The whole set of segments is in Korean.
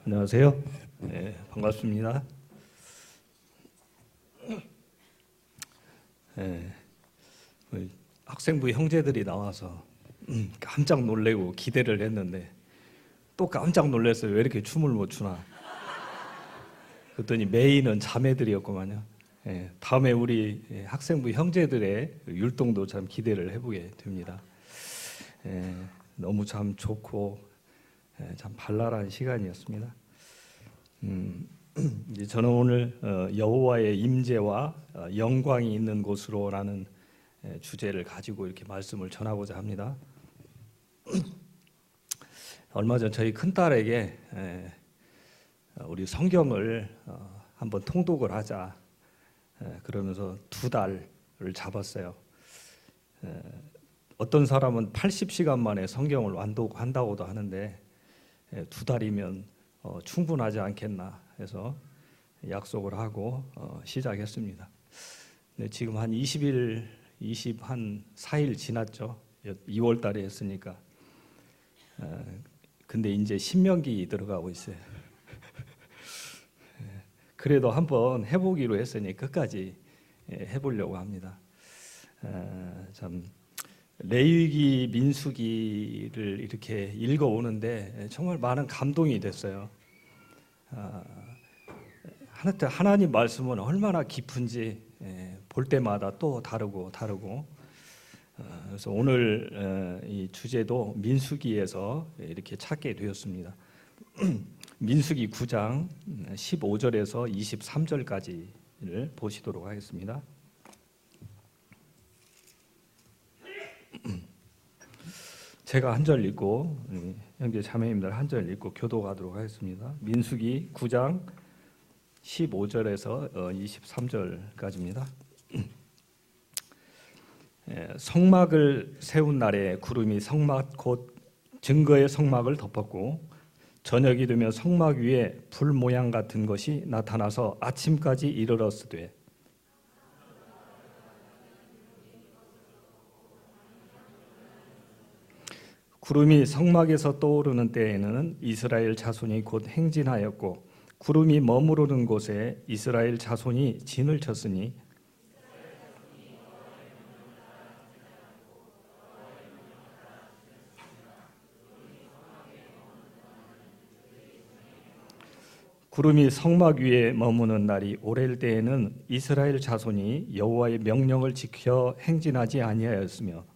안녕하세요. 네, 반갑습니다. 네, 학생부 형제들이 나와서 깜짝 놀래고 기대를 했는데 또 깜짝 놀랐어요. 왜 이렇게 춤을 못 추나? 그랬더니 메인은 자매들이었구만요. 다음에 우리 학생부 형제들의 율동도 참 기대를 해보게 됩니다. 너무 참 좋고 참 발랄한 시간이었습니다. 이제 저는 오늘 여호와의 임재와 영광이 있는 곳으로라는 주제를 가지고 이렇게 말씀을 전하고자 합니다. 얼마 전 저희 큰딸에게 우리 성경을 한번 통독을 하자 그러면서 2달을 잡았어요. 어떤 사람은 80시간 만에 성경을 완독한다고도 하는데 2달이면 충분하지 않겠나 해서 약속을 하고 시작했습니다. 네, 지금 한 20일, 24일 지났죠. 2월 달에 했으니까. 근데 이제 신명기 들어가고 있어요. 그래도 한번 해보기로 했으니 끝까지 해보려고 합니다. 참 레위기, 민수기를 이렇게 읽어오는데 정말 많은 감동이 됐어요. 하나님 말씀은 얼마나 깊은지 볼 때마다 또 다르고 그래서 오늘 이 주제도 민수기에서 이렇게 찾게 되었습니다. 민수기 9장 15절에서 23절까지를 보시도록 하겠습니다. 제가 한 절 읽고 형제 자매님들 한 절 읽고 교도하도록 하겠습니다. 민수기 9장 15절에서 23절까지입니다. 성막을 세운 날에 구름이 성막 곧 증거의 성막을 덮었고 저녁이 되면 성막 위에 불 모양 같은 것이 나타나서 아침까지 이르렀으되 구름이 성막에서 떠오르는 때에는 이스라엘 자손이 곧 행진하였고 구름이 머무르는 곳에 이스라엘 자손이 진을 쳤으니 구름이 성막 위에 머무는 날이 오랠 때에는 이스라엘 자손이 여호와의 명령을 지켜 행진하지 아니하였으며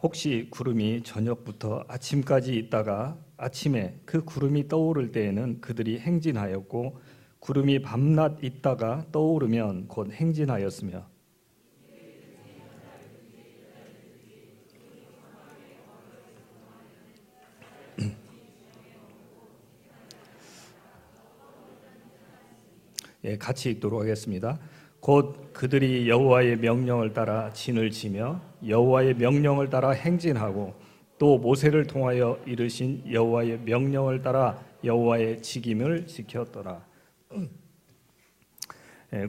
혹시 구름이 저녁부터 아침까지 있다가 아침에 그 구름이 떠오를 때에는 그들이 행진하였고 구름이 밤낮 있다가 떠오르면 곧 행진하였으며 같이 읽도록 하겠습니다. 곧 그들이 여호와의 명령을 따라 진을 치며 여호와의 명령을 따라 행진하고 또 모세를 통하여 이르신 여호와의 명령을 따라 여호와의 직임을 지켰더라.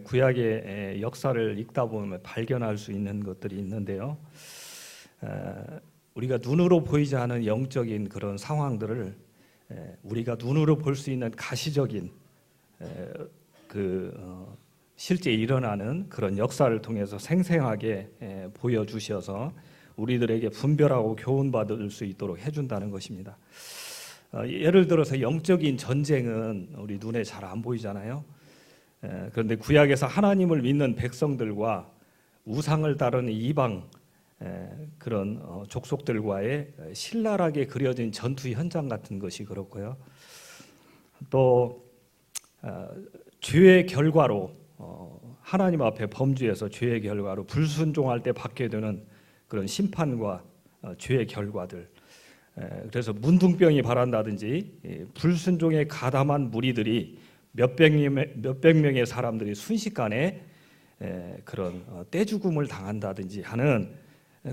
구약의 역사를 읽다 보면 발견할 수 있는 것들이 있는데요. 우리가 눈으로 보이지 않은 영적인 그런 상황들을 우리가 눈으로 볼 수 있는 가시적인 실제 일어나는 그런 역사를 통해서 생생하게 보여주셔서 우리들에게 분별하고 교훈받을 수 있도록 해준다는 것입니다. 예를 들어서 영적인 전쟁은 우리 눈에 잘 안 보이잖아요. 그런데 구약에서 하나님을 믿는 백성들과 우상을 따르는 이방 그런 족속들과의 신랄하게 그려진 전투 현장 같은 것이 그렇고요. 또 죄의 결과로 하나님 앞에 범죄해서 죄의 결과로 불순종할 때 받게 되는 그런 심판과 죄의 결과들. 그래서 문둥병이 발한다든지 불순종에 가담한 무리들이 몇백 명의 사람들이 순식간에 그런 떼죽음을 당한다든지 하는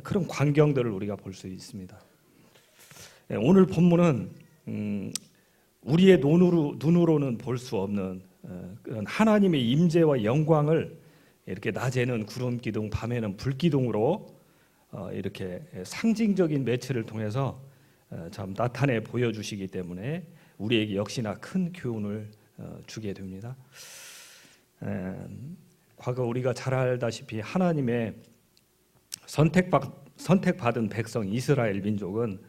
그런 광경들을 우리가 볼 수 있습니다. 오늘 본문은 우리의 눈으로는 볼 수 없는 그런 하나님의 임재와 영광을 이렇게 낮에는 구름 기둥, 밤에는 불 기둥으로 이렇게 상징적인 매체를 통해서 참 나타내 보여주시기 때문에 우리에게 역시나 큰 교훈을 주게 됩니다. 과거 우리가 잘 알다시피 하나님의 선택받은 백성 이스라엘 민족은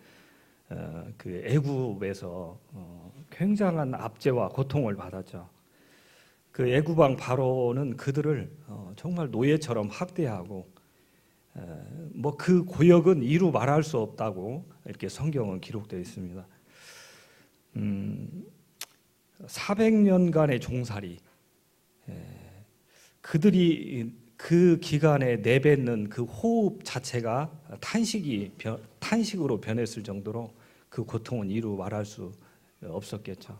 그 애굽에서 굉장한 압제와 고통을 받았죠. 그 애굽 왕 바로는 그들을 정말 노예처럼 학대하고 뭐 그 고역은 이루 말할 수 없다고 이렇게 성경은 기록되어 있습니다. 400년간의 종살이, 그들이 그 기간에 내뱉는 그 호흡 자체가 탄식으로 변했을 정도로 그 고통은 이루 말할 수 없었겠죠.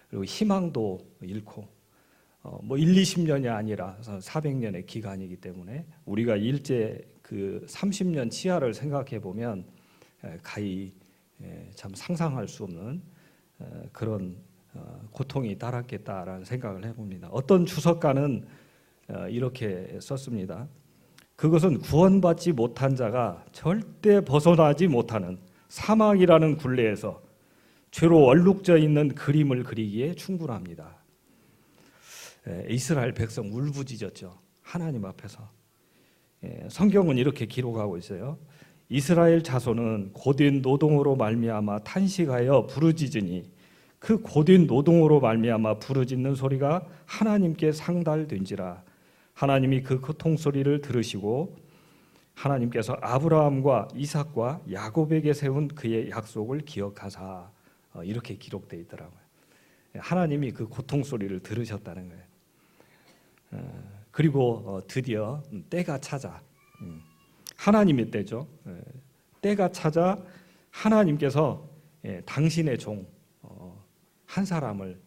그리고 희망도 잃고 뭐 1, 20년이 아니라 400년의 기간이기 때문에 우리가 일제 그 30년 치하를 생각해 보면 가히 참 상상할 수 없는 그런 고통이 따랐겠다라는 생각을 해봅니다. 어떤 주석가는 이렇게 썼습니다. 그것은 구원받지 못한 자가 절대 벗어나지 못하는 사망이라는 굴레에서 죄로 얼룩져 있는 그림을 그리기에 충분합니다. 이스라엘 백성 울부짖었죠. 하나님 앞에서. 성경은 이렇게 기록하고 있어요. 이스라엘 자손은 고된 노동으로 말미암아 탄식하여 부르짖으니 그 고된 노동으로 말미암아 부르짖는 소리가 하나님께 상달된지라. 하나님이 그 고통 소리를 들으시고 하나님께서 아브라함과 이삭과 야곱에게 세운 그의 약속을 기억하사. 이렇게 기록되어 있더라고요. 하나님이 그 고통 소리를 들으셨다는 거예요. 그리고 드디어 때가 찾아, 하나님의 때죠. 때가 찾아 하나님께서 당신의 종 한 사람을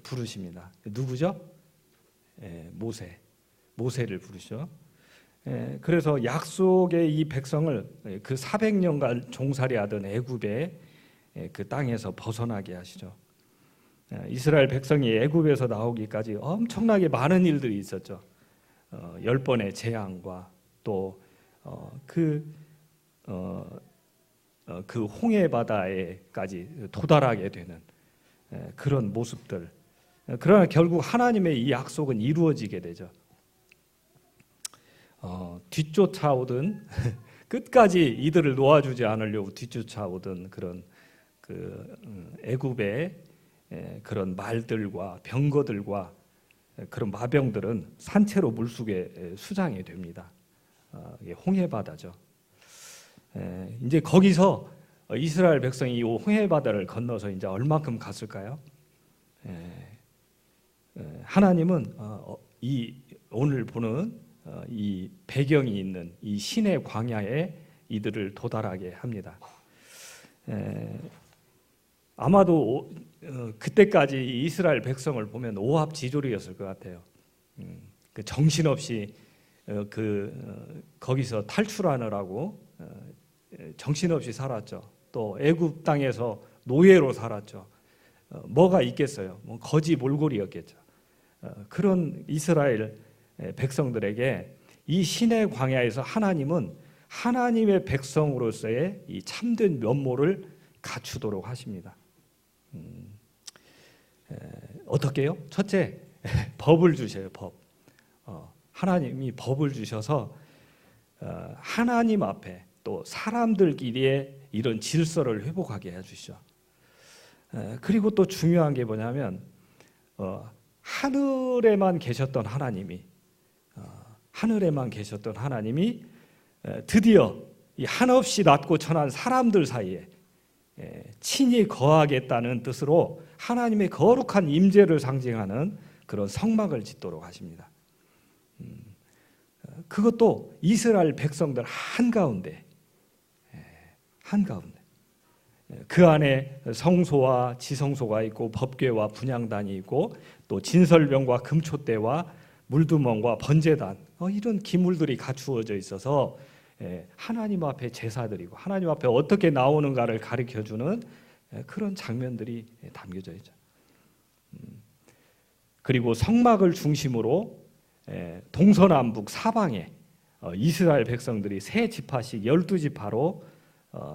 부르십니다. 누구죠? 모세를 부르죠. 그래서 약속의 이 백성을 그 400년간 종살이하던 애굽의 그 땅에서 벗어나게 하시죠. 이스라엘 백성이 애굽에서 나오기까지 엄청나게 많은 일들이 있었죠. 10번의 재앙과 또 그 홍해 바다에까지 도달하게 되는 그런 모습들. 그러나 결국 하나님의 이 약속은 이루어지게 되죠. 뒤쫓아오든 끝까지 이들을 놓아주지 않으려고 뒤쫓아오던 그런 그 애굽의 그런 말들과 병거들과 그런 마병들은 산채로 물속에 수장이 됩니다. 홍해 바다죠. 이제 거기서 이스라엘 백성이 이 홍해 바다를 건너서 이제 얼만큼 갔을까요? 하나님은 이 오늘 보는 이 배경이 있는 이 시내 광야에 이들을 도달하게 합니다. 아마도 그때까지 이스라엘 백성을 보면 오합지졸이었을 것 같아요. 그 정신없이 거기서 탈출하느라고 정신없이 살았죠. 또 애굽 땅에서 노예로 살았죠. 뭐가 있겠어요? 뭐 거지 몰골이었겠죠. 그런 이스라엘 백성들에게 이 시내 광야에서 하나님은 하나님의 백성으로서의 이 참된 면모를 갖추도록 하십니다. 어떻게요? 첫째, 법을 주셔요. 법. 하나님이 법을 주셔서 하나님 앞에 또 사람들끼리의 이런 질서를 회복하게 해주시죠. 그리고 또 중요한 게 뭐냐면 하늘에만 계셨던 하나님이 드디어 이 한없이 낮고 천한 사람들 사이에 친히 거하겠다는 뜻으로 하나님의 거룩한 임재를 상징하는 그런 성막을 짓도록 하십니다. 그것도 이스라엘 백성들 한가운데 그 안에 성소와 지성소가 있고 법궤와 분향단이 있고 또 진설병과 금촛대와 물두멍과 번제단 이런 기물들이 갖추어져 있어서 하나님 앞에 제사드리고 하나님 앞에 어떻게 나오는가를 가르쳐주는 그런 장면들이 담겨져 있죠. 그리고 성막을 중심으로 동서남북 사방에 이스라엘 백성들이 세 지파씩 12지파로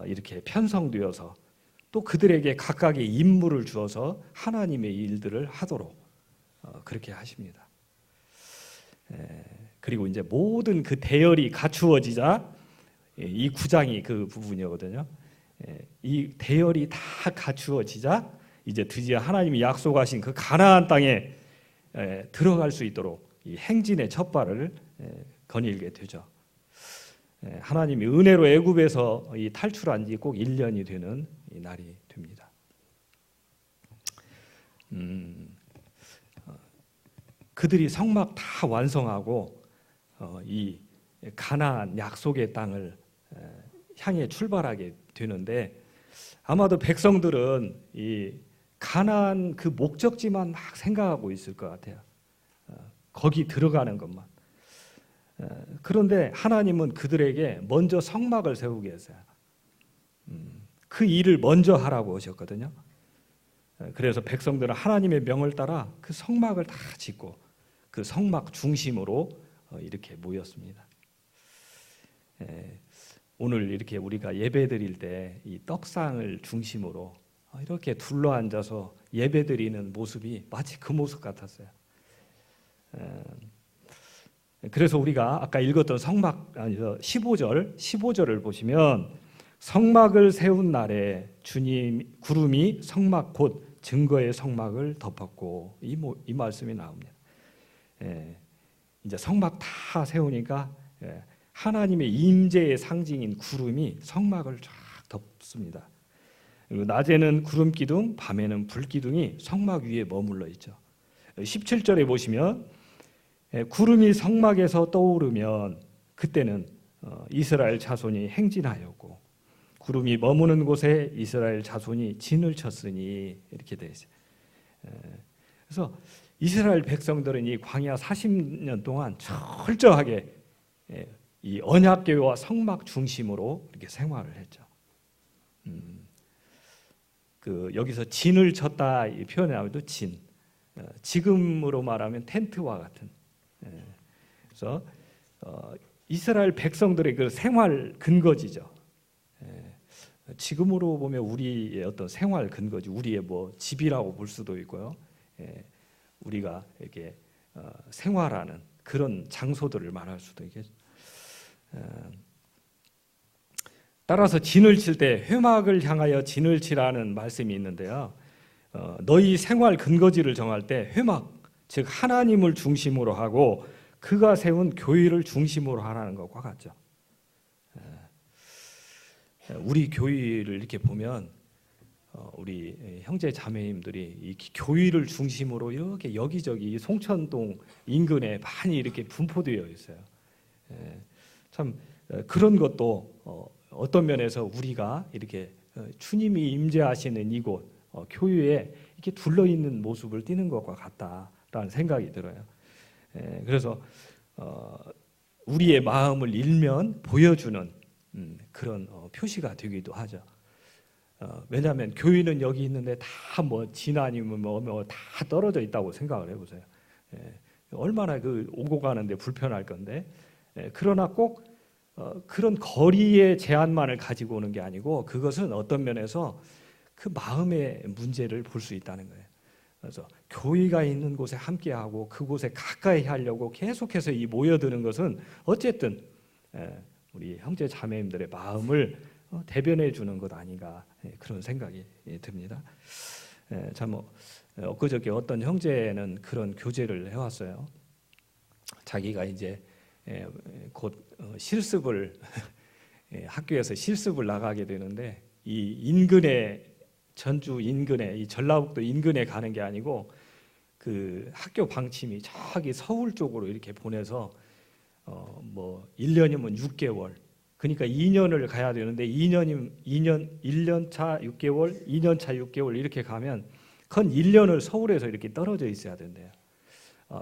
이렇게 편성되어서 또 그들에게 각각의 임무를 주어서 하나님의 일들을 하도록 그렇게 하십니다. 그리고 이제 모든 그 대열이 갖추어지자, 이 9장이 그 부분이거든요. 이 대열이 다 갖추어지자 이제 드디어 하나님이 약속하신 그 가나안 땅에 들어갈 수 있도록 이 행진의 첫 발을 거닐게 되죠. 하나님이 은혜로 애굽에서 이 탈출한 지 꼭 1년이 되는 이 날이 됩니다. 그들이 성막 다 완성하고 이 가나안 약속의 땅을 향해 출발하게 되는데, 아마도 백성들은 이 가나안 그 목적지만 막 생각하고 있을 것 같아요. 거기 들어가는 것만. 그런데 하나님은 그들에게 먼저 성막을 세우게 했어요. 그 일을 먼저 하라고 하셨거든요. 그래서 백성들은 하나님의 명을 따라 그 성막을 다 짓고 그 성막 중심으로 이렇게 모였습니다. 오늘 이렇게 우리가 예배 드릴 때 이 떡상을 중심으로 이렇게 둘러앉아서 예배 드리는 모습이 마치 그 모습 같았어요. 그래서 우리가 아까 읽었던 성막 15절을 보시면, 성막을 세운 날에 주님 구름이 성막 곧 증거의 성막을 덮었고, 이 말씀이 나옵니다. 이제 성막 다 세우니까 하나님의 임재의 상징인 구름이 성막을 쫙 덮습니다. 그리고 낮에는 구름 기둥, 밤에는 불 기둥이 성막 위에 머물러 있죠. 17절에 보시면 구름이 성막에서 떠오르면 그때는 이스라엘 자손이 행진하였고, 구름이 머무는 곳에 이스라엘 자손이 진을 쳤으니, 이렇게 되어 있어요. 그래서 이스라엘 백성들은 이 광야 40년 동안 철저하게 이 언약궤와 성막 중심으로 이렇게 생활을 했죠. 여기서 진을 쳤다 이 표현에 나오도 진, 지금으로 말하면 텐트와 같은. 그래서 이스라엘 백성들의 그 생활 근거지죠. 지금으로 보면 우리의 어떤 생활 근거지, 우리의 뭐 집이라고 볼 수도 있고요. 우리가 이렇게 생활하는 그런 장소들을 말할 수도 있겠죠. 따라서 진을 칠 때 회막을 향하여 진을 치라는 말씀이 있는데요. 너희 생활 근거지를 정할 때 회막, 즉 하나님을 중심으로 하고 그가 세운 교회를 중심으로 하라는 것과 같죠. 우리 교회를 이렇게 보면 우리 형제 자매님들이 이 교회를 중심으로 이렇게 여기저기 송천동 인근에 많이 이렇게 분포되어 있어요. 참 그런 것도 어떤 면에서 우리가 이렇게 주님이 임재하시는 이곳 교회에 이렇게 둘러 있는 모습을 띠는 것과 같다라는 생각이 들어요. 그래서 우리의 마음을 일면 보여주는 그런 표시가 되기도 하죠. 왜냐하면 교회는 여기 있는데 다 뭐 진 아니면 뭐 다 떨어져 있다고 생각을 해보세요. 얼마나 그 오고 가는데 불편할 건데. 그러나 꼭 그런 거리의 제한만을 가지고 오는 게 아니고, 그것은 어떤 면에서 그 마음의 문제를 볼 수 있다는 거예요. 그래서 교회가 있는 곳에 함께하고 그곳에 가까이 하려고 계속해서 이 모여드는 것은 어쨌든 우리 형제 자매님들의 마음을 대변해 주는 것 아닌가, 그런 생각이 듭니다. 참 엊그저께 어떤 형제는 그런 교제를 해왔어요. 자기가 이제 곧 실습을 학교에서 실습을 나가게 되는데, 이 인근에, 전주 인근에, 이 전라북도 인근에 가는 게 아니고 그 학교 방침이 저기 서울 쪽으로 이렇게 보내서 뭐 1년이면 6개월, 그러니까 2년을 가야 되는데 1년 차 6개월, 2년 차 6개월 이렇게 가면 건 1년을 서울에서 이렇게 떨어져 있어야 된대요.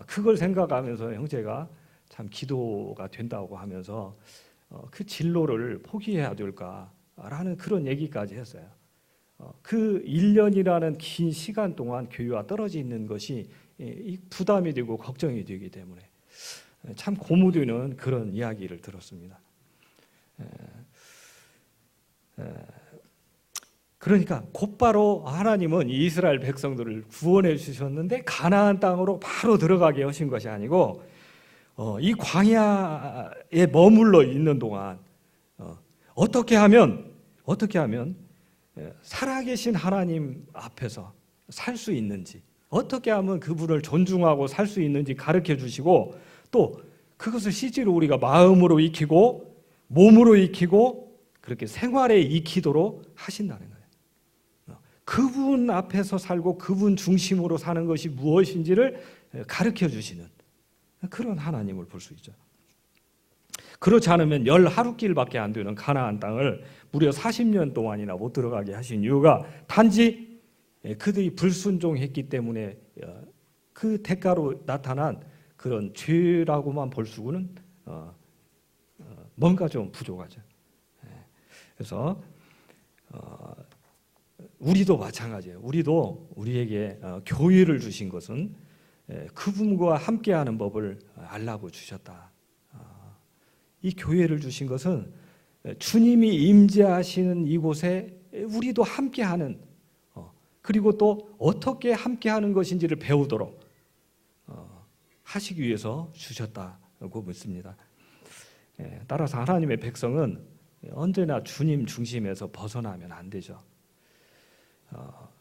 그걸 생각하면서 형제가 참 기도가 된다고 하면서 그 진로를 포기해야 될까라는 그런 얘기까지 했어요. 그 1년이라는 긴 시간 동안 교회와 떨어져 있는 것이 부담이 되고 걱정이 되기 때문에 참 고무되는 그런 이야기를 들었습니다. 그러니까 곧바로 하나님은 이스라엘 백성들을 구원해 주셨는데 가나안 땅으로 바로 들어가게 하신 것이 아니고 이 광야에 머물러 있는 동안 어떻게 하면 살아계신 하나님 앞에서 살 수 있는지, 어떻게 하면 그분을 존중하고 살 수 있는지 가르쳐 주시고, 또 그것을 실제로 우리가 마음으로 익히고 몸으로 익히고 그렇게 생활에 익히도록 하신다는 거예요. 그분 앞에서 살고 그분 중심으로 사는 것이 무엇인지를 가르쳐 주시는 그런 하나님을 볼 수 있죠. 그렇지 않으면 11길밖에 안 되는 가나안 땅을 무려 40년 동안이나 못 들어가게 하신 이유가 단지 그들이 불순종했기 때문에 그 대가로 나타난 그런 죄라고만 볼 수는 뭔가 좀 부족하죠. 그래서 우리도 마찬가지예요. 우리도 우리에게 교회를 주신 것은 그분과 함께하는 법을 알라고 주셨다. 이 교회를 주신 것은 주님이 임재하시는 이곳에 우리도 함께하는, 그리고 또 어떻게 함께하는 것인지를 배우도록 하시기 위해서 주셨다고 믿습니다. 따라서 하나님의 백성은 언제나 주님 중심에서 벗어나면 안 되죠.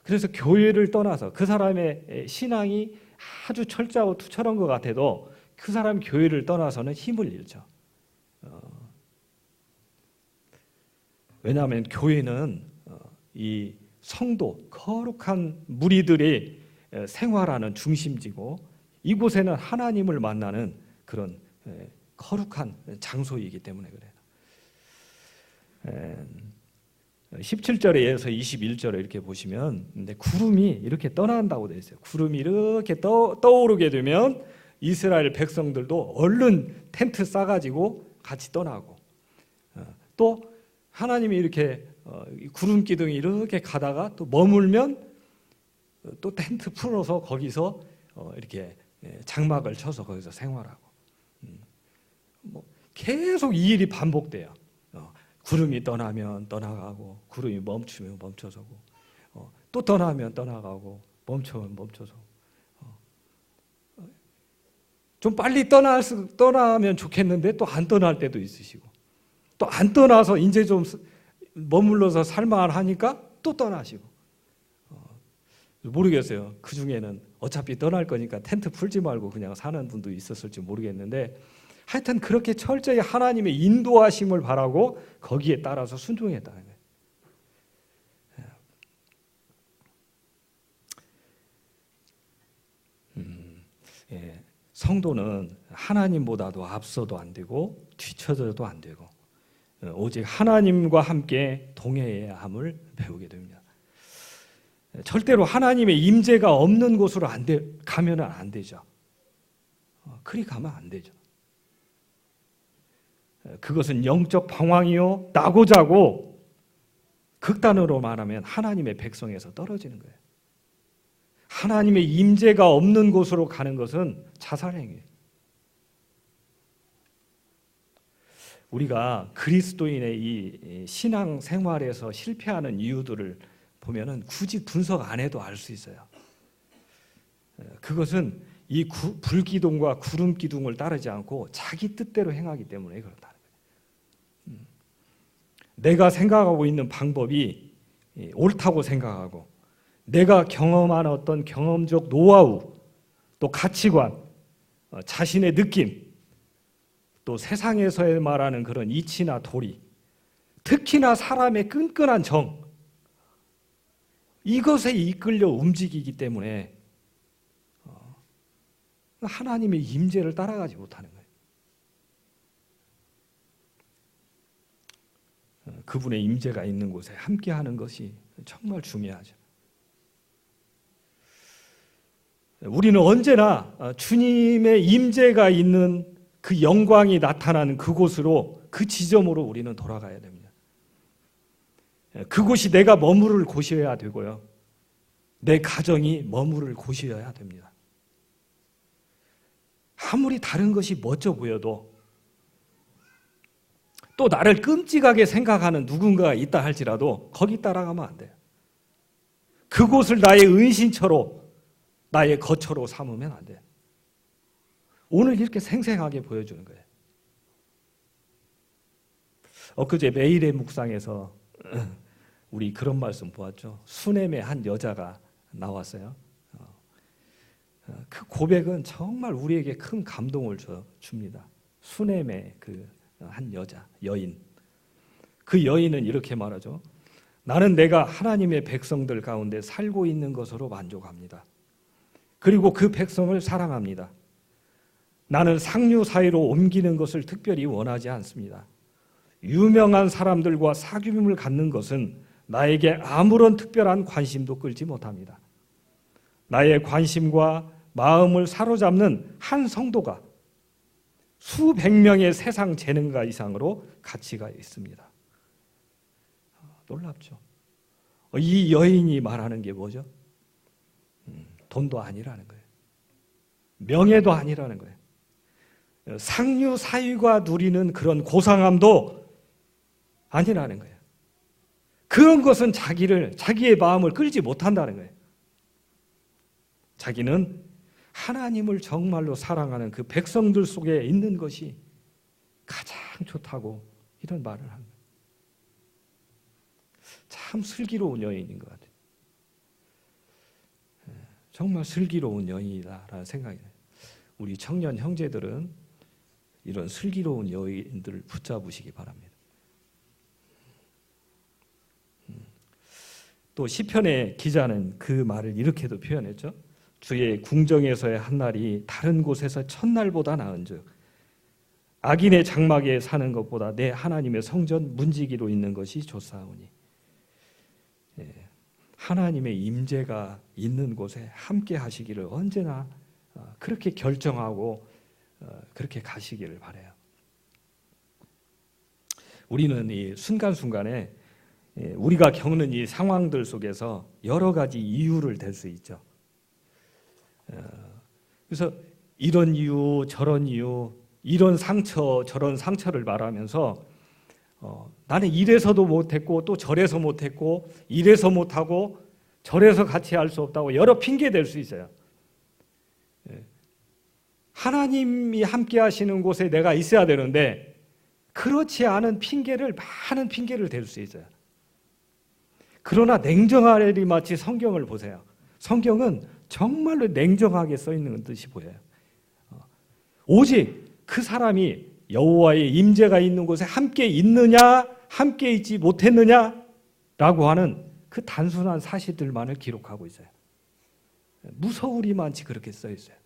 그래서 교회를 떠나서 그 사람의 신앙이 아주 철저하고 투철한 것 같아도 그 사람 교회를 떠나서는 힘을 잃죠. 왜냐하면 교회는 이 성도, 거룩한 무리들이 생활하는 중심지고 이곳에는 하나님을 만나는 그런 거룩한 장소이기 때문에 그래요. 17절에서 21절에 이렇게 보시면 구름이 이렇게 떠난다고 되어 있어요. 구름이 이렇게 떠오르게 되면 이스라엘 백성들도 얼른 텐트 싸가지고 같이 떠나고, 또 하나님이 이렇게 구름 기둥이 이렇게 가다가 또 머물면 또 텐트 풀어서 거기서 이렇게 장막을 쳐서 거기서 생활하고, 계속 이 일이 반복돼요. 구름이 떠나면 떠나가고, 구름이 멈추면 멈춰서고, 또 떠나면 떠나가고, 멈추면 멈춰서. 좀 빨리 떠나면 좋겠는데 또 안 떠날 때도 있으시고, 또 안 떠나서 이제 좀 머물러서 살만하니까 또 떠나시고. 모르겠어요. 그 중에는 어차피 떠날 거니까 텐트 풀지 말고 그냥 사는 분도 있었을지 모르겠는데, 하여튼 그렇게 철저히 하나님의 인도하심을 바라고 거기에 따라서 순종했다는 거예요. 성도는 하나님보다도 앞서도 안 되고 뒤처져도 안 되고 오직 하나님과 함께 동행해야 함을 배우게 됩니다. 절대로 하나님의 임재가 없는 곳으로 가면 안 되죠. 그리 가면 안 되죠. 그것은 영적 방황이요, 나고 자고, 극단으로 말하면 하나님의 백성에서 떨어지는 거예요. 하나님의 임재가 없는 곳으로 가는 것은 자살행위예요. 우리가 그리스도인의 이 신앙 생활에서 실패하는 이유들을 보면은 굳이 분석 안 해도 알 수 있어요. 그것은 이 불기둥과 구름기둥을 따르지 않고 자기 뜻대로 행하기 때문에 그렇다는 거예요. 내가 생각하고 있는 방법이 옳다고 생각하고, 내가 경험한 어떤 경험적 노하우, 또 가치관, 자신의 느낌, 또 세상에서 말하는 그런 이치나 도리, 특히나 사람의 끈끈한 정, 이것에 이끌려 움직이기 때문에 하나님의 임재를 따라가지 못하는 거예요. 그분의 임재가 있는 곳에 함께하는 것이 정말 중요하죠. 우리는 언제나 주님의 임재가 있는 그 영광이 나타나는 그곳으로, 그 지점으로 우리는 돌아가야 됩니다. 그곳이 내가 머무를 곳이어야 되고요, 내 가정이 머무를 곳이어야 됩니다. 아무리 다른 것이 멋져 보여도 또 나를 끔찍하게 생각하는 누군가가 있다 할지라도 거기 따라가면 안 돼요. 그곳을 나의 은신처로, 나의 거처로 삼으면 안 돼요. 오늘 이렇게 생생하게 보여주는 거예요. 엊그제 매일의 묵상에서 우리 그런 말씀 보았죠. 수넴의 한 여자가 나왔어요. 그 고백은 정말 우리에게 큰 감동을 줍니다. 수넴의 그 한 여자, 여인. 그 여인은 이렇게 말하죠. 나는 내가 하나님의 백성들 가운데 살고 있는 것으로 만족합니다. 그리고 그 백성을 사랑합니다. 나는 상류 사이로 옮기는 것을 특별히 원하지 않습니다. 유명한 사람들과 사귐을 갖는 것은 나에게 아무런 특별한 관심도 끌지 못합니다. 나의 관심과 마음을 사로잡는 한 성도가 수백 명의 세상 재능가 이상으로 가치가 있습니다. 놀랍죠? 이 여인이 말하는 게 뭐죠? 돈도 아니라는 거예요. 명예도 아니라는 거예요. 상류 사위가 누리는 그런 고상함도 아니라는 거예요. 그런 것은 자기의 마음을 끌지 못한다는 거예요. 자기는 하나님을 정말로 사랑하는 그 백성들 속에 있는 것이 가장 좋다고 이런 말을 합니다. 참 슬기로운 여인인 것 같아요. 정말 슬기로운 여인이다라는 생각이 들어요. 우리 청년 형제들은 이런 슬기로운 여인들을 붙잡으시기 바랍니다. 또 시편의 기자는 그 말을 이렇게도 표현했죠. 주의 궁정에서의 한 날이 다른 곳에서 첫날보다 나은즉 악인의 장막에 사는 것보다 내 하나님의 성전 문지기로 있는 것이 좋사오니. 하나님의 임재가 있는 곳에 함께 하시기를 언제나 그렇게 결정하고 그렇게 가시기를 바라요. 우리는 이 순간순간에 우리가 겪는 이 상황들 속에서 여러 가지 이유를 댈 수 있죠. 그래서 이런 이유, 저런 이유, 이런 상처, 저런 상처를 말하면서 나는 이래서도 못했고 또 저래서 못했고 이래서 못하고 저래서 같이 할 수 없다고 여러 핑계 댈 수 있어요. 하나님이 함께 하시는 곳에 내가 있어야 되는데 그렇지 않은 많은 핑계를 댈 수 있어요. 그러나 냉정하리 마치 성경을 보세요. 성경은 정말로 냉정하게 써 있는 듯이 보여요. 오직 그 사람이 여호와의 임재가 있는 곳에 함께 있느냐, 함께 있지 못했느냐라고 하는 그 단순한 사실들만을 기록하고 있어요. 무서우리만치 그렇게 써 있어요.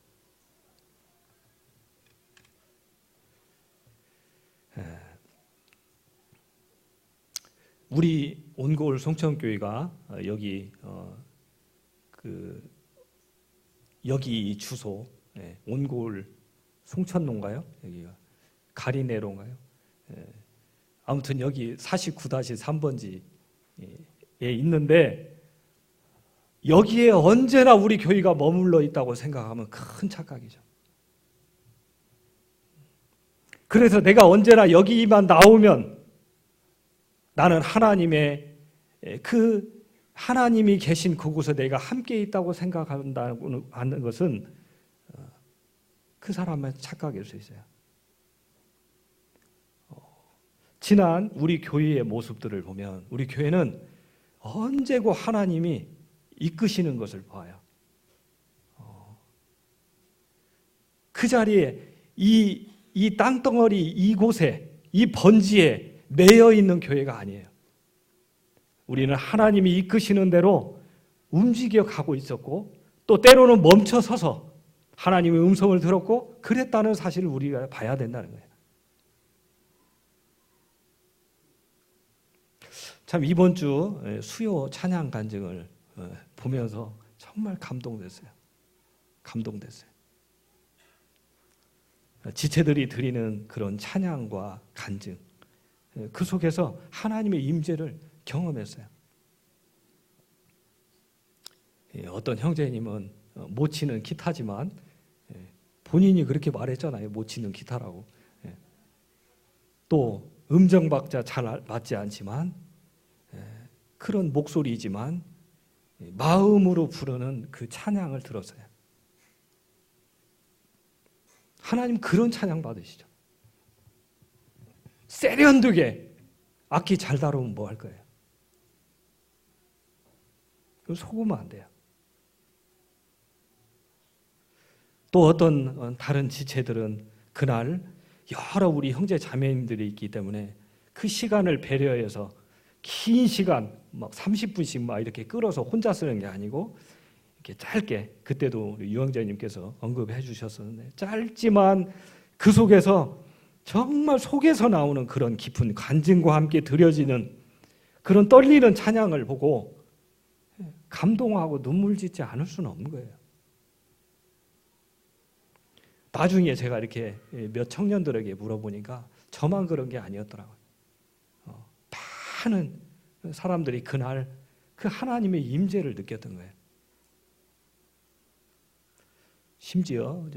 우리 온고을 송천교회가 여기 주소 온고을 송천로인가요? 여기가 가리네로인가요? 아무튼 여기 49-3번지에 있는데 여기에 언제나 우리 교회가 머물러 있다고 생각하면 큰 착각이죠. 그래서 내가 언제나 여기만 나오면 나는 하나님이 계신 그곳에 내가 함께 있다고 생각한다는 것은 그 사람의 착각일 수 있어요. 지난 우리 교회의 모습들을 보면 우리 교회는 언제고 하나님이 이끄시는 것을 봐요. 그 자리에 이 땅덩어리 이곳에 이 번지에 매여 있는 교회가 아니에요. 우리는 하나님이 이끄시는 대로 움직여 가고 있었고 또 때로는 멈춰 서서 하나님의 음성을 들었고 그랬다는 사실을 우리가 봐야 된다는 거예요. 참 이번 주 수요 찬양 간증을 보면서 정말 감동됐어요. 지체들이 드리는 그런 찬양과 간증, 그 속에서 하나님의 임재를 경험했어요. 어떤 형제님은 못 치는 기타지만 본인이 그렇게 말했잖아요. 못 치는 기타라고. 예. 또 음정박자 잘 맞지 않지만 그런 목소리이지만 마음으로 부르는 그 찬양을 들었어요. 하나님 그런 찬양 받으시죠. 세련되게 악기 잘 다루면 뭐 할 거예요? 그럼 속으면 안 돼요. 또 어떤 다른 지체들은 그날 여러 우리 형제 자매님들이 있기 때문에 그 시간을 배려해서 긴 시간 막 30분씩 막 이렇게 끌어서 혼자 쓰는 게 아니고 이렇게 짧게, 그때도 우리 유영재님께서 언급해 주셨었는데 짧지만 그 속에서 정말 속에서 나오는 그런 깊은 간증과 함께 드려지는 그런 떨리는 찬양을 보고 감동하고 눈물 짓지 않을 수는 없는 거예요. 나중에 제가 이렇게 몇 청년들에게 물어보니까 저만 그런 게 아니었더라고요. 많은 사람들이 그날 그 하나님의 임재를 느꼈던 거예요. 심지어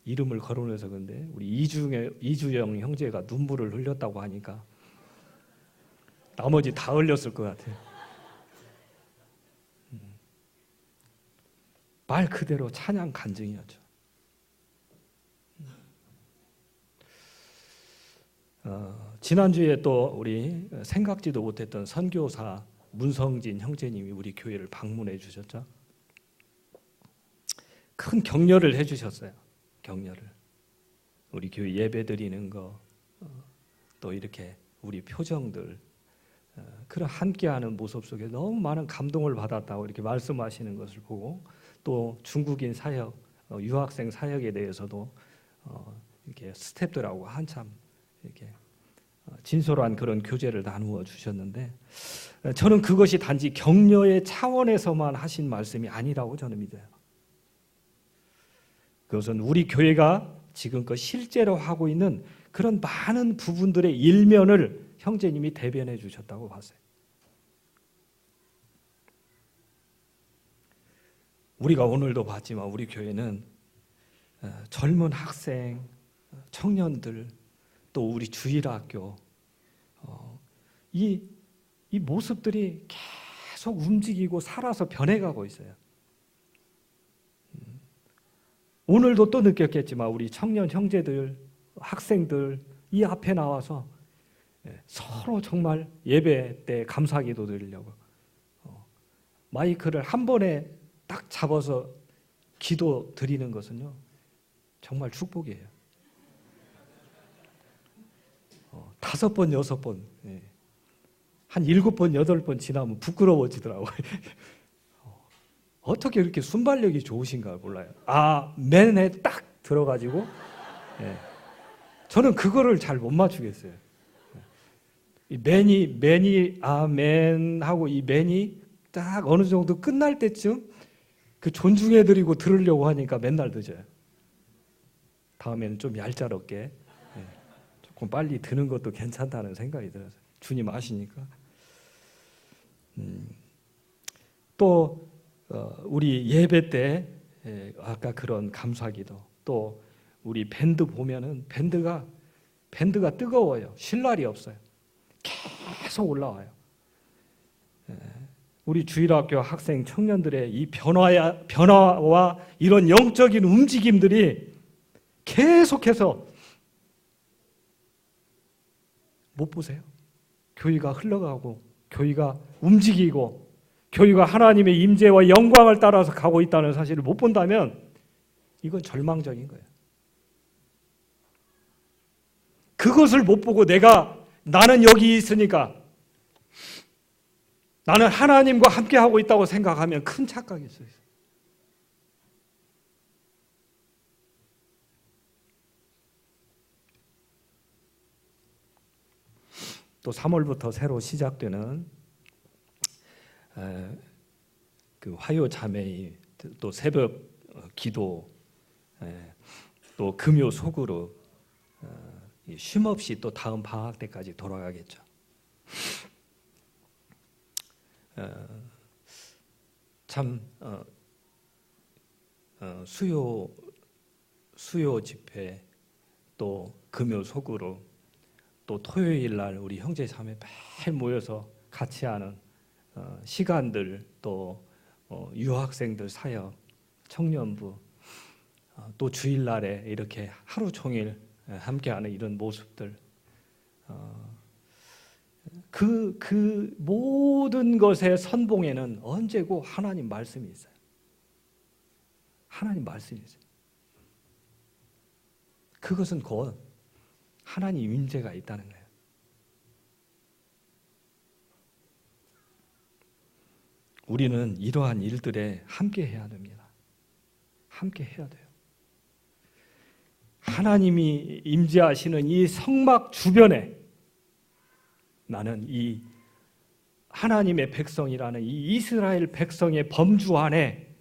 이름을 거론해서 그런데 우리 이주영 형제가 눈물을 흘렸다고 하니까 나머지 다 흘렸을 것 같아요. 말 그대로 찬양 간증이었죠. 지난주에 또 우리 생각지도 못했던 선교사 문성진 형제님이 우리 교회를 방문해 주셨죠. 큰 격려를 해 주셨어요. 격려를. 우리 교회 예배 드리는 거, 또 이렇게 우리 표정들, 그런 함께하는 모습 속에 너무 많은 감동을 받았다고 이렇게 말씀하시는 것을 보고, 또 중국인 사역, 유학생 사역에 대해서도 이렇게 스태프들하고 한참 이렇게 진솔한 그런 교제를 나누어 주셨는데, 저는 그것이 단지 격려의 차원에서만 하신 말씀이 아니라고 저는 믿어요. 그것은 우리 교회가 지금껏 실제로 하고 있는 그런 많은 부분들의 일면을 형제님이 대변해 주셨다고 봤어요. 우리가 오늘도 봤지만 우리 교회는 젊은 학생, 청년들, 또 우리 주일학교, 이 모습들이 계속 움직이고 살아서 변해가고 있어요. 오늘도 또 느꼈겠지만 우리 청년 형제들, 학생들 이 앞에 나와서 서로 정말 예배 때 감사기도 드리려고 마이크를 한 번에 딱 잡아서 기도 드리는 것은요 정말 축복이에요. 5번, 6번, 한 7번, 8번 지나면 부끄러워지더라고요. 어떻게 이렇게 순발력이 좋으신가 몰라요. 맨에 딱 들어가지고 저는 그거를 잘 못 맞추겠어요. 이 맨이 아멘 하고 이 맨이 딱 어느 정도 끝날 때쯤 그 존중해드리고 들으려고 하니까 맨날 늦어요. 다음에는 좀 얄짤없게 조금 빨리 드는 것도 괜찮다는 생각이 들어요. 주님 아시니까. 또 우리 예배 때 아까 그런 감사기도, 또 우리 밴드 보면은 밴드가 뜨거워요. 쉴 날이 없어요. 계속 올라와요. 우리 주일학교 학생 청년들의 이 변화와 이런 영적인 움직임들이 계속해서 못 보세요? 교회가 흘러가고 교회가 움직이고 교회가 하나님의 임재와 영광을 따라서 가고 있다는 사실을 못 본다면 이건 절망적인 거예요. 그것을 못 보고 나는 여기 있으니까 나는 하나님과 함께하고 있다고 생각하면 큰 착각이 있어요. 또 3월부터 새로 시작되는 그 화요 자매의 또 새벽 기도, 또 금요 소그룹, 쉼없이 또 다음 방학 때까지 돌아가겠죠. 참 수요 집회, 또 금요 소그룹, 또 토요일 날 우리 형제 자매 매일 모여서 같이 하는 시간들, 또 유학생들 사역, 청년부, 또 주일날에 이렇게 하루 종일 함께하는 이런 모습들, 그 모든 것의 선봉에는 언제고 하나님 말씀이 있어요. 하나님 말씀이 있어요. 그것은 곧 하나님 임재가 있다는 거예요. 우리는 이러한 일들에 함께 해야 됩니다. 함께 해야 돼요. 하나님이 임재하시는 이 성막 주변에 나는 이 하나님의 백성이라는 이 이스라엘 백성의 범주 안에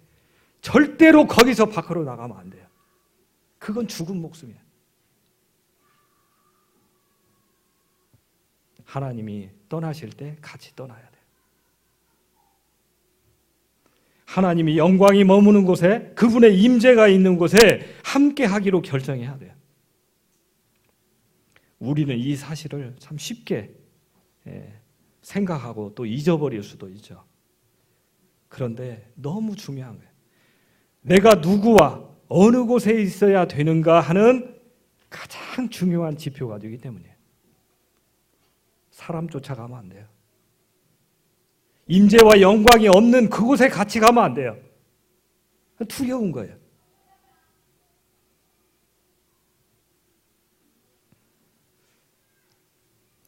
절대로 거기서 밖으로 나가면 안 돼요. 그건 죽은 목숨이에요. 하나님이 떠나실 때 같이 떠나야 돼요. 하나님이 영광이 머무는 곳에, 그분의 임재가 있는 곳에 함께 하기로 결정해야 돼요. 우리는 이 사실을 참 쉽게 생각하고 또 잊어버릴 수도 있죠. 그런데 너무 중요한 거예요. 내가 누구와 어느 곳에 있어야 되는가 하는 가장 중요한 지표가 되기 때문이에요. 사람 쫓아가면 안 돼요. 임재와 영광이 없는 그곳에 같이 가면 안 돼요. 두려운 거예요.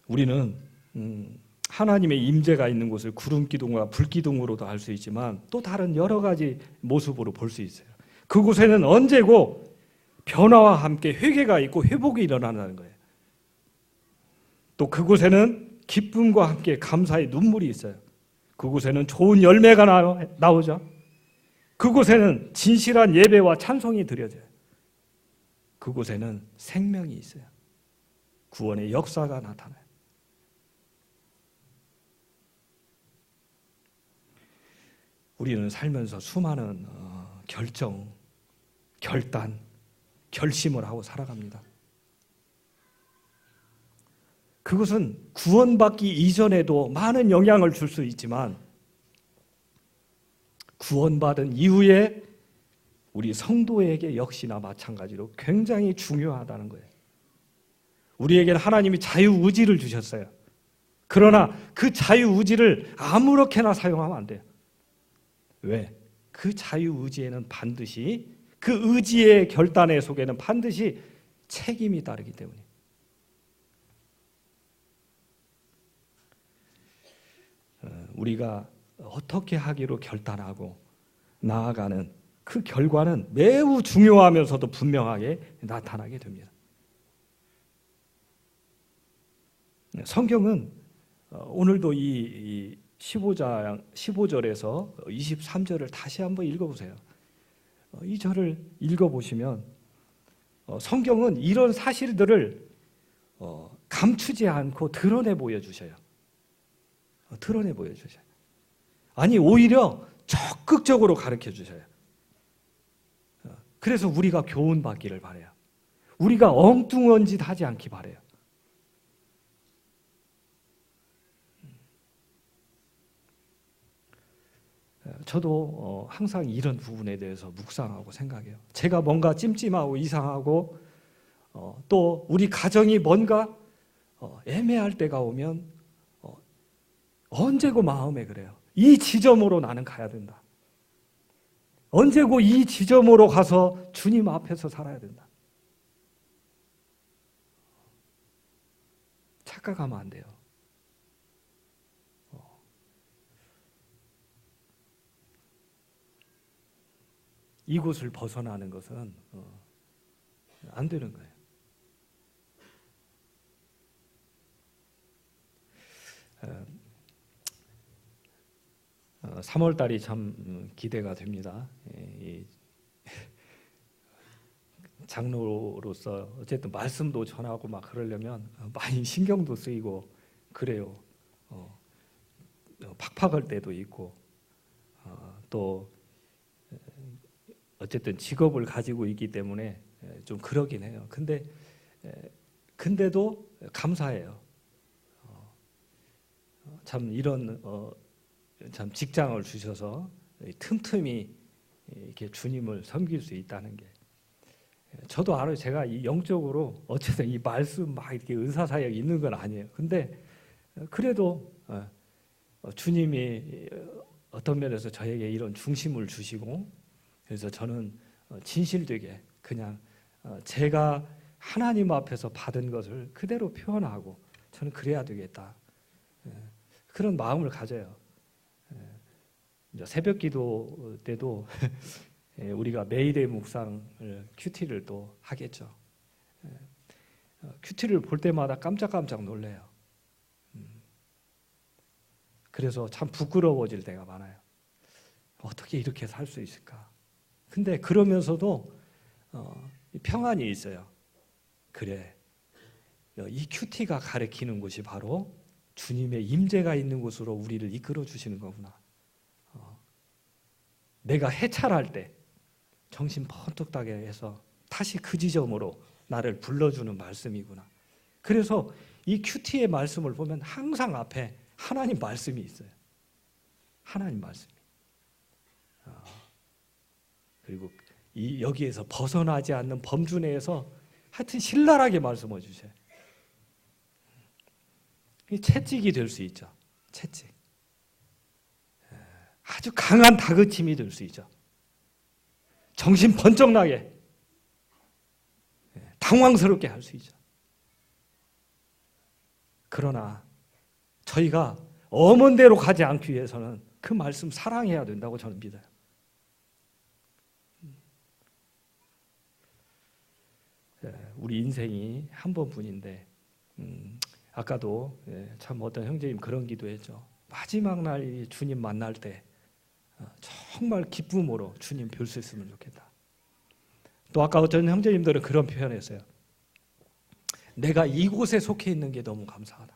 우리는 하나님의 임재가 있는 곳을 구름기둥과 불기둥으로도 알 수 있지만 또 다른 여러 가지 모습으로 볼 수 있어요. 그곳에는 언제고 변화와 함께 회개가 있고 회복이 일어나는 거예요. 또 그곳에는 기쁨과 함께 감사의 눈물이 있어요. 그곳에는 좋은 열매가 나오죠. 그곳에는 진실한 예배와 찬송이 드려져요. 그곳에는 생명이 있어요. 구원의 역사가 나타나요. 우리는 살면서 수많은 결정, 결단, 결심을 하고 살아갑니다. 그것은 구원받기 이전에도 많은 영향을 줄 수 있지만 구원받은 이후에 우리 성도에게 역시나 마찬가지로 굉장히 중요하다는 거예요. 우리에게는 하나님이 자유의지를 주셨어요. 그러나 그 자유의지를 아무렇게나 사용하면 안 돼요. 왜? 그 자유의지에는 반드시, 그 의지의 결단의 속에는 반드시 책임이 따르기 때문에. 우리가 어떻게 하기로 결단하고 나아가는 그 결과는 매우 중요하면서도 분명하게 나타나게 됩니다. 성경은 오늘도 이 15절에서 23절을 다시 한번 읽어보세요. 이 절을 읽어보시면 성경은 이런 사실들을 감추지 않고 드러내 보여주셔요. 드러내 보여주셔요. 아니, 오히려 적극적으로 가르쳐 주셔요. 그래서 우리가 교훈받기를 바라요. 우리가 엉뚱한 짓 하지 않기 바라요. 저도 항상 이런 부분에 대해서 묵상하고 생각해요. 제가 뭔가 찜찜하고 이상하고 또 우리 가정이 뭔가 애매할 때가 오면 언제고 마음에 그래요. 이 지점으로 나는 가야 된다. 언제고 이 지점으로 가서 주님 앞에서 살아야 된다. 착각하면 안 돼요. 이곳을 벗어나는 것은 안 되는 거예요. 3월 달이 참 기대가 됩니다. 장로로서 어쨌든 말씀도 전하고 막 그러려면 많이 신경도 쓰이고 그래요. 팍팍할 때도 있고 또 어쨌든 직업을 가지고 있기 때문에 좀 그러긴 해요. 근데도 감사해요. 참 이런 참 직장을 주셔서 틈틈이 이렇게 주님을 섬길 수 있다는 게, 저도 알아요. 제가 이 영적으로 어쨌든 이 말씀 막 이렇게 은사사역이 있는 건 아니에요. 근데 그래도 주님이 어떤 면에서 저에게 이런 중심을 주시고, 그래서 저는 진실되게 그냥 제가 하나님 앞에서 받은 것을 그대로 표현하고 저는 그래야 되겠다, 그런 마음을 가져요. 새벽 기도 때도 우리가 메이데이 묵상을 큐티를 또 하겠죠. 큐티를 볼 때마다 깜짝깜짝 놀래요. 그래서 참 부끄러워질 때가 많아요. 어떻게 이렇게 살 수 있을까? 근데 그러면서도 평안이 있어요. 그래, 이 큐티가 가리키는 곳이 바로 주님의 임재가 있는 곳으로 우리를 이끌어 주시는 거구나. 내가 해찰할 때 정신 번뜩 나게 해서 다시 그 지점으로 나를 불러주는 말씀이구나. 그래서 이 큐티의 말씀을 보면 항상 앞에 하나님 말씀이 있어요. 하나님 말씀이. 그리고 여기에서 벗어나지 않는 범주 내에서 하여튼 신랄하게 말씀해 주세요. 채찍이 될 수 있죠. 채찍. 아주 강한 다그침이 될 수 있죠. 정신 번쩍 나게, 당황스럽게 할 수 있죠. 그러나 저희가 엄원대로 가지 않기 위해서는 그 말씀 사랑해야 된다고 저는 믿어요. 우리 인생이 한 번뿐인데, 아까도 참 어떤 형제님 그런 기도했죠. 마지막 날 주님 만날 때 정말 기쁨으로 주님 뵐 수 있으면 좋겠다. 또 아까 어떤 형제님들은 그런 표현했어요. 내가 이곳에 속해 있는 게 너무 감사하다.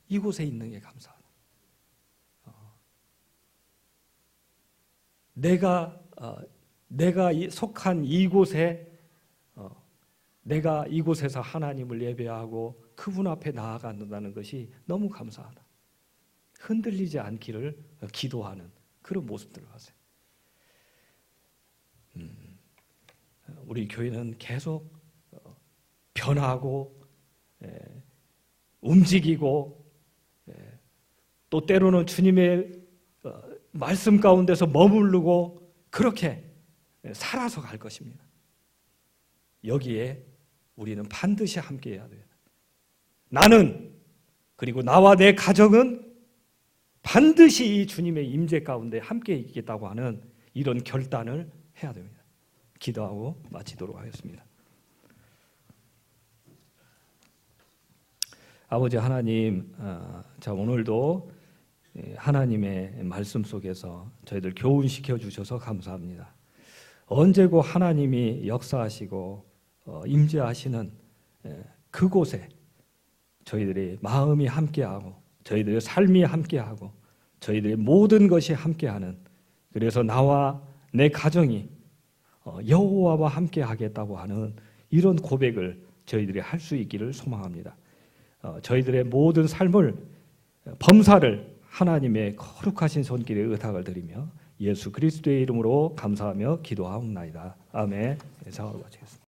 이곳에 있는 게 감사하다. 내가 속한 이곳에, 내가 이곳에서 하나님을 예배하고 그분 앞에 나아간다는 것이 너무 감사하다. 흔들리지 않기를 기도하는 그런 모습들을 봤어요. 우리 교회는 계속 변하고 움직이고 또 때로는 주님의 말씀 가운데서 머무르고 그렇게 살아서 갈 것입니다. 여기에 우리는 반드시 함께 해야 돼요. 나는, 그리고 나와 내 가정은 반드시 이 주님의 임재 가운데 함께 있겠다고 하는 이런 결단을 해야 됩니다. 기도하고 마치도록 하겠습니다. 아버지 하나님, 자 오늘도 하나님의 말씀 속에서 저희들 교훈시켜 주셔서 감사합니다. 언제고 하나님이 역사하시고 임재하시는 그곳에 저희들의 마음이 함께하고 저희들의 삶이 함께하고 저희들의 모든 것이 함께하는, 그래서 나와 내 가정이 여호와와 함께하겠다고 하는 이런 고백을 저희들이 할 수 있기를 소망합니다. 저희들의 모든 삶을, 범사를 하나님의 거룩하신 손길에 의탁을 드리며 예수 그리스도의 이름으로 감사하며 기도하옵나이다. 아멘. 사과를 마치겠습니다.